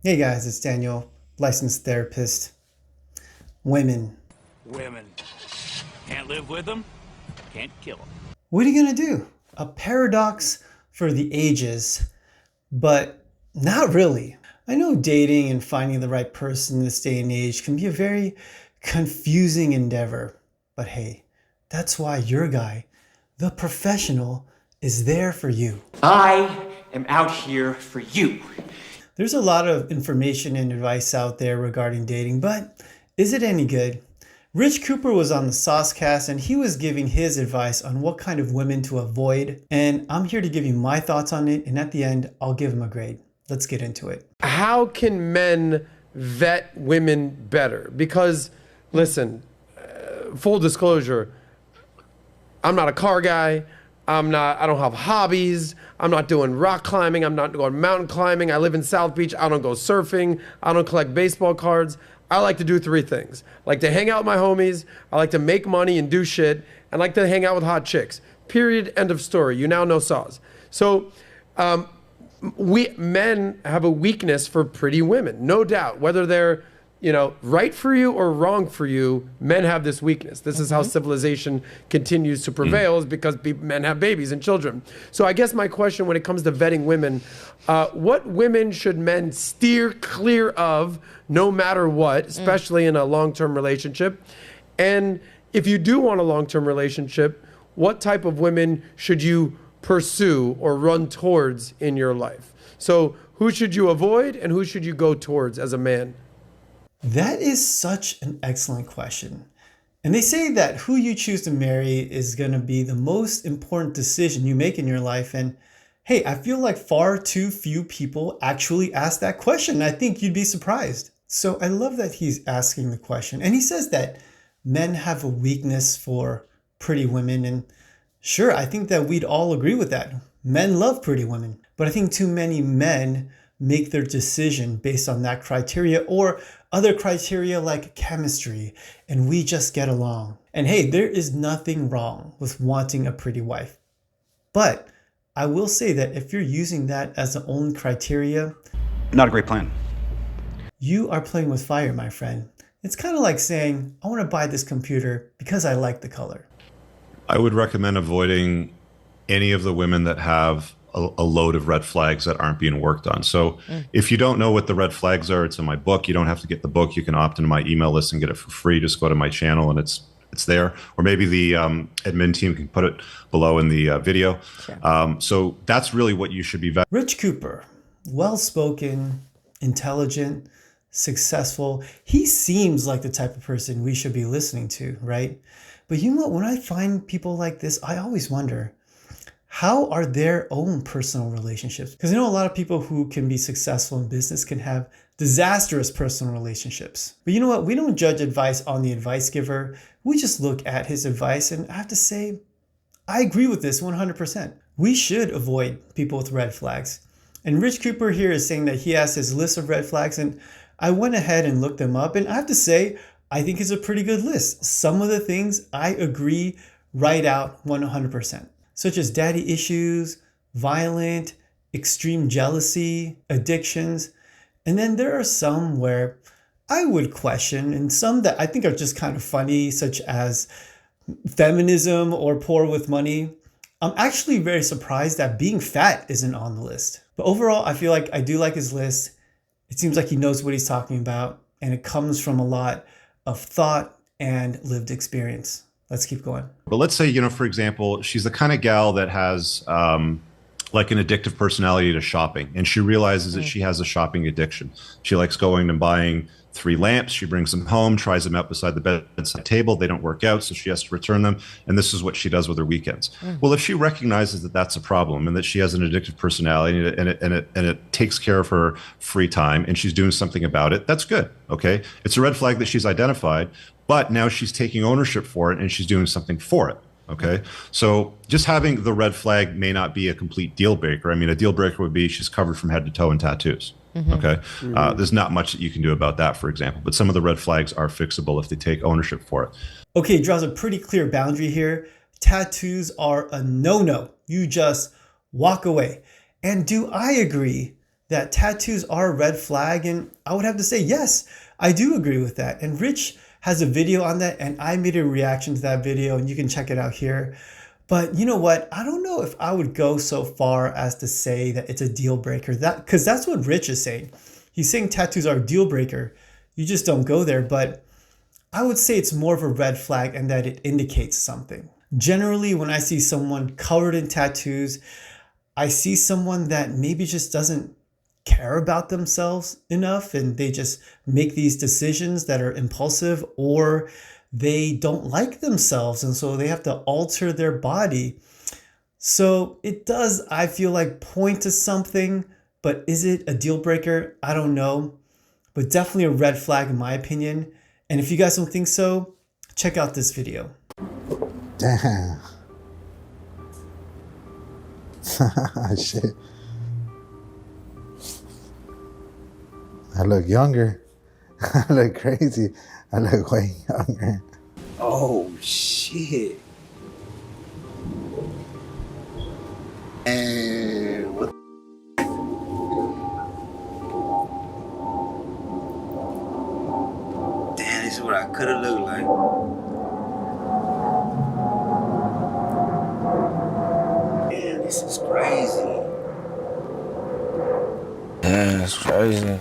Hey guys, it's Daniel, licensed therapist. Women. Women. Can't live with them, can't kill them. What are you gonna do? A paradox for the ages, but not really. I know dating and finding the right person in this day and age can be a very confusing endeavor, but hey, that's why your guy, the professional, is there for you. I am out here for you. There's a lot of information and advice out there regarding dating, but is it any good? Rich Cooper was on the Soscast and he was giving his advice on what kind of women to avoid. And I'm here to give you my thoughts on it. And at the end, I'll give him a grade. Let's get into it. How can men vet women better? Because, listen, full disclosure, I'm not a car guy. I don't have hobbies. I'm not doing rock climbing. I'm not going mountain climbing. I live in South Beach. I don't go surfing. I don't collect baseball cards. I like to do three things. I like to hang out with my homies. I like to make money and do shit. And I like to hang out with hot chicks. Period. End of story. You now know Saws. So we men have a weakness for pretty women, no doubt. Whether they're right for you or wrong for you, men have this weakness. This is how civilization continues to prevail, is because men have babies and children. So I guess my question when it comes to vetting women, what women should men steer clear of no matter what, especially in a long-term relationship? And if you do want a long-term relationship, what type of women should you pursue or run towards in your life? So who should you avoid and who should you go towards as a man? That is such an excellent question. And they say that who you choose to marry is going to be the most important decision you make in your life. And hey, I feel like far too few people actually ask that question. I think you'd be surprised. So I love that he's asking the question. And he says that men have a weakness for pretty women. And sure, I think that we'd all agree with that. Men love pretty women. But I think too many men make their decision based on that criteria or other criteria like chemistry, and we just get along. And hey, there is nothing wrong with wanting a pretty wife. But I will say that if you're using that as the only criteria, not a great plan. You are playing with fire, my friend. It's kind of like saying, I want to buy this computer because I like the color. I would recommend avoiding any of the women that have a load of red flags that aren't being worked on. So if you don't know what the red flags are, it's in my book. You don't have to get the book. You can opt into my email list and get it for free. Just go to my channel and it's there. Or maybe the admin team can put it below in the video. Sure. So that's really what you should be vetting. Rich Cooper, well-spoken, intelligent, successful. He seems like the type of person we should be listening to, right? But you know what? When I find people like this, I always wonder, how are their own personal relationships? Because I know a lot of people who can be successful in business can have disastrous personal relationships. But you know what? We don't judge advice on the advice giver. We just look at his advice. And I have to say, I agree with this 100%. We should avoid people with red flags. And Rich Cooper here is saying that he has his list of red flags. And I went ahead and looked them up. And I have to say, I think it's a pretty good list. Some of the things I agree right out 100%. Such as daddy issues, violent, extreme jealousy, addictions. And then there are some where I would question, and some that I think are just kind of funny, such as feminism or poor with money. I'm actually very surprised that being fat isn't on the list. But overall, I feel like I do like his list. It seems like he knows what he's talking about, and it comes from a lot of thought and lived experience. Let's keep going. But let's say, for example, she's the kind of gal that has like an addictive personality to shopping. And she realizes that she has a shopping addiction. She likes going and buying 3 lamps. She brings them home, tries them out beside the bedside table. They don't work out, so she has to return them. And this is what she does with her weekends. Well, if she recognizes that that's a problem and that she has an addictive personality and it takes care of her free time and she's doing something about it, that's good. Okay. It's a red flag that she's identified, but now she's taking ownership for it and she's doing something for it. Okay. So just having the red flag may not be a complete deal breaker. I mean, a deal breaker would be she's covered from head to toe in tattoos. Okay. There's not much that you can do about that, for example, but some of the red flags are fixable if they take ownership for it. Okay. Draws a pretty clear boundary here. Tattoos are a no-no. You just walk away. And do I agree that tattoos are a red flag. And I would have to say, yes, I do agree with that. And Rich has a video on that, and I made a reaction to that video, and you can check it out here. But you know what? I don't know if I would go so far as to say that it's a deal breaker. Because that's what Rich is saying. He's saying tattoos are a deal breaker. You just don't go there. But I would say it's more of a red flag and that it indicates something. Generally, when I see someone covered in tattoos, I see someone that maybe just doesn't care about themselves enough, and they just make these decisions that are impulsive, or they don't like themselves, and so they have to alter their body. So it does, I feel like, point to something, but is it a deal breaker? I don't know, but definitely a red flag in my opinion. And if you guys don't think so, check out this video. Damn. Shit. I look younger. I look crazy. I look way younger. Oh, shit. And what? Damn, this is what I could have looked like. Damn, this is crazy. Damn, that's crazy.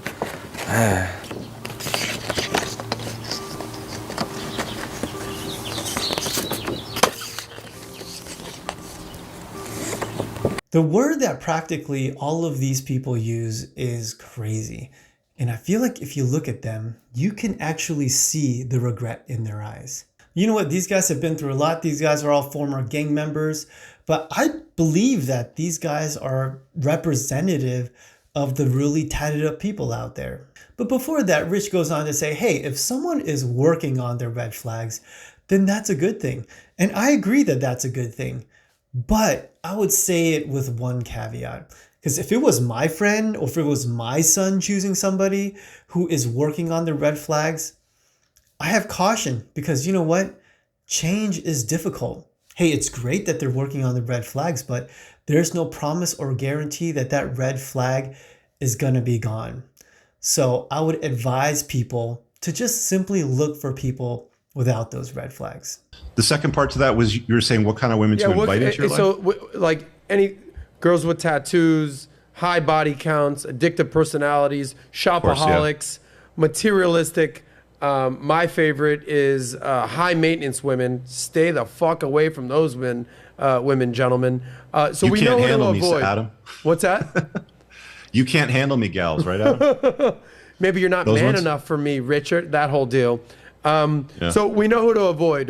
The word that practically all of these people use is crazy. And I feel like if you look at them, you can actually see the regret in their eyes. You know what? These guys have been through a lot. These guys are all former gang members. But I believe that these guys are representative of the really tatted up people out there. But before that, Rich goes on to say, hey, if someone is working on their red flags, then that's a good thing. And I agree that that's a good thing. But I would say it with one caveat. Because if it was my friend, or if it was my son choosing somebody who is working on their red flags, I have caution, because you know what? Change is difficult. Hey, it's great that they're working on the red flags, but there's no promise or guarantee that that red flag is going to be gone. So I would advise people to just simply look for people without those red flags. The second part to that was you were saying what kind of women to invite into your life? So, like any girls with tattoos, high body counts, addictive personalities, shopaholics, materialistic. My favorite is high maintenance women. Stay the fuck away from those women, gentlemen. So you we can't know who to handle avoid. me, Adam. What's that? You can't handle me, gals, right, Adam? Maybe you're not Those man ones? enough for me, Richard. That whole deal. So we know who to avoid.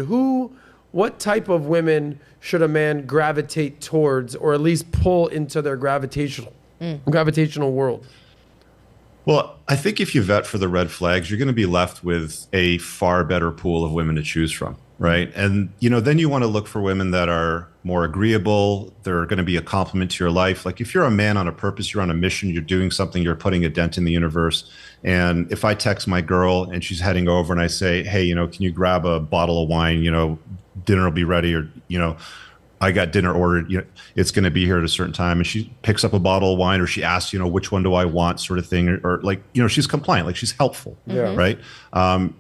What type of women should a man gravitate towards, or at least pull into their gravitational world? Well, I think if you vet for the red flags, you're going to be left with a far better pool of women to choose from, right? And, then you want to look for women that are more agreeable. They're going to be a complement to your life. Like if you're a man on a purpose, you're on a mission, you're doing something, you're putting a dent in the universe. And if I text my girl and she's heading over and I say, hey, can you grab a bottle of wine, dinner will be ready, or, I got dinner ordered, it's going to be here at a certain time. And she picks up a bottle of wine, or she asks, which one do I want, sort of thing. Or like, she's compliant, like she's helpful, right?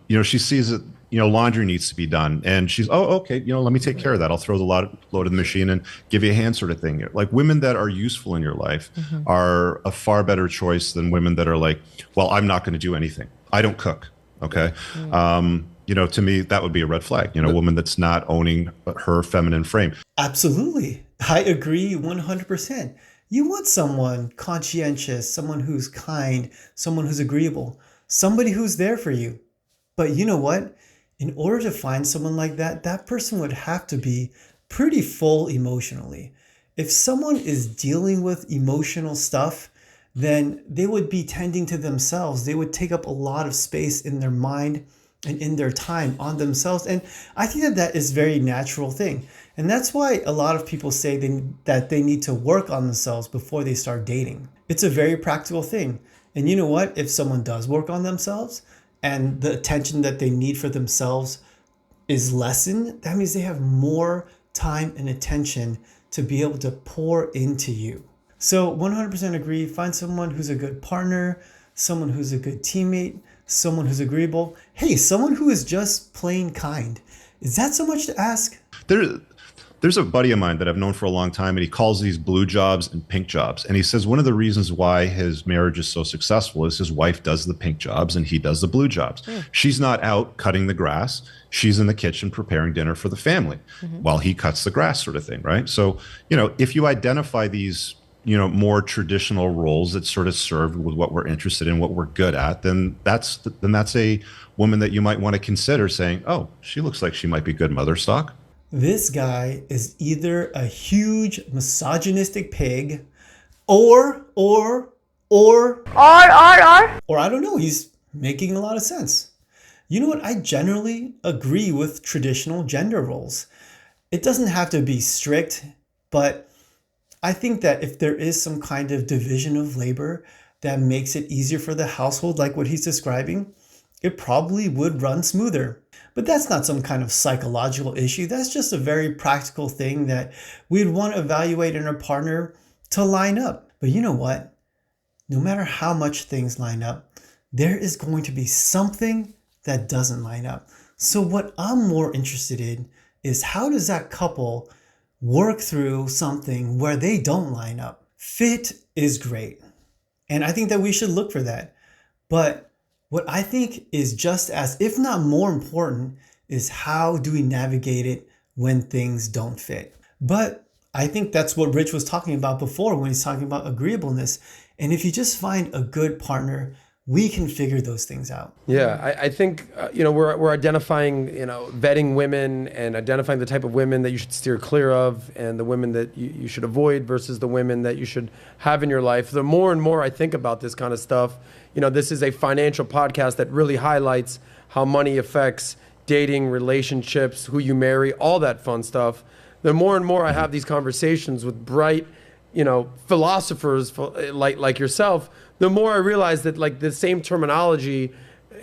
She sees that, laundry needs to be done. And she's, oh, okay, let me take care of that. I'll throw the load in the machine and give you a hand, sort of thing. Like women that are useful in your life are a far better choice than women that are like, well, I'm not going to do anything. I don't cook. Okay. To me, that would be a red flag, a woman that's not owning her feminine frame. Absolutely. I agree 100%. You want someone conscientious, someone who's kind, someone who's agreeable, somebody who's there for you. But you know what? In order to find someone like that, that person would have to be pretty full emotionally. If someone is dealing with emotional stuff, then they would be tending to themselves. They would take up a lot of space in their mind and in their time on themselves. And I think that is a very natural thing. And that's why a lot of people say that they need to work on themselves before they start dating. It's a very practical thing. And you know what? If someone does work on themselves and the attention that they need for themselves is lessened, that means they have more time and attention to be able to pour into you. So 100% agree. Find someone who's a good partner, someone who's a good teammate, someone who's agreeable. Hey, someone who is just plain kind. Is that so much to ask? There's a buddy of mine that I've known for a long time, and he calls these blue jobs and pink jobs. And he says one of the reasons why his marriage is so successful is his wife does the pink jobs and he does the blue jobs. She's not out cutting the grass. She's in the kitchen preparing dinner for the family while he cuts the grass, sort of thing, right? So, if you identify these, more traditional roles that sort of serve with what we're interested in, what we're good at, then that's a woman that you might want to consider saying, oh, she looks like she might be good mother stock. This guy is either a huge misogynistic pig or I don't know, he's making a lot of sense. You know what? I generally agree with traditional gender roles. It doesn't have to be strict, but I think that if there is some kind of division of labor that makes it easier for the household, like what he's describing, it probably would run smoother. But that's not some kind of psychological issue. That's just a very practical thing that we'd want to evaluate in our partner to line up. But you know what? No matter how much things line up, there is going to be something that doesn't line up. So what I'm more interested in is how does that couple work through something where they don't line up? Fit is great. And I think that we should look for that. But what I think is just as, if not more important, is how do we navigate it when things don't fit? But I think that's what Rich was talking about before when he's talking about agreeableness. And if you just find a good partner, we can figure those things out. Yeah, I think, we're identifying, vetting women and identifying the type of women that you should steer clear of and the women that you should avoid versus the women that you should have in your life. The more and more I think about this kind of stuff, this is a financial podcast that really highlights how money affects dating, relationships, who you marry, all that fun stuff. The more and more I have these conversations with bright, philosophers like yourself, the more I realize that like the same terminology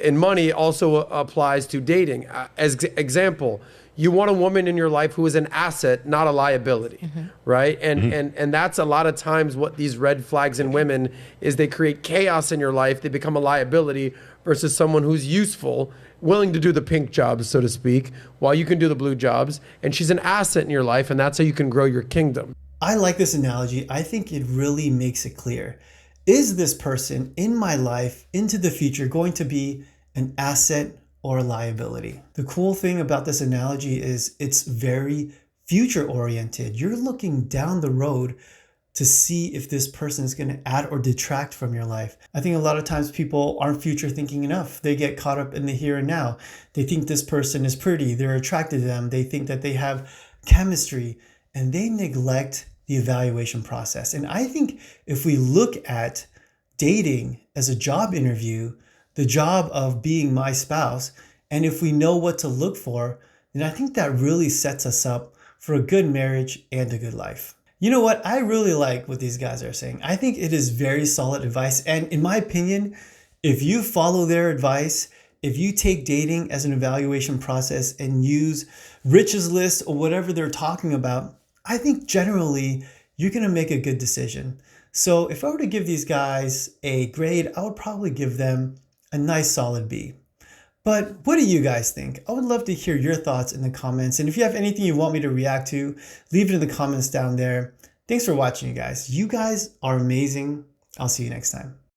in money also applies to dating. As example, you want a woman in your life who is an asset, not a liability, right? And that's a lot of times what these red flags in women is. They create chaos in your life. They become a liability versus someone who's useful, willing to do the pink jobs, so to speak, while you can do the blue jobs. And she's an asset in your life, and that's how you can grow your kingdom. I like this analogy. I think it really makes it clear. Is this person in my life into the future going to be an asset or a liability? The cool thing about this analogy is it's very future oriented. You're looking down the road to see if this person is going to add or detract from your life. I think a lot of times people aren't future thinking enough. They get caught up in the here and now. They think this person is pretty. They're attracted to them. They think that they have chemistry, and they neglect the evaluation process. And I think if we look at dating as a job interview, the job of being my spouse, and if we know what to look for, then I think that really sets us up for a good marriage and a good life. You know what? I really like what these guys are saying. I think it is very solid advice. And in my opinion, if you follow their advice, if you take dating as an evaluation process and use Rich's list or whatever they're talking about, I think generally you're going to make a good decision. So if I were to give these guys a grade, I would probably give them a nice solid B. But what do you guys think? I would love to hear your thoughts in the comments. And if you have anything you want me to react to, leave it in the comments down there. Thanks for watching, you guys. You guys are amazing. I'll see you next time.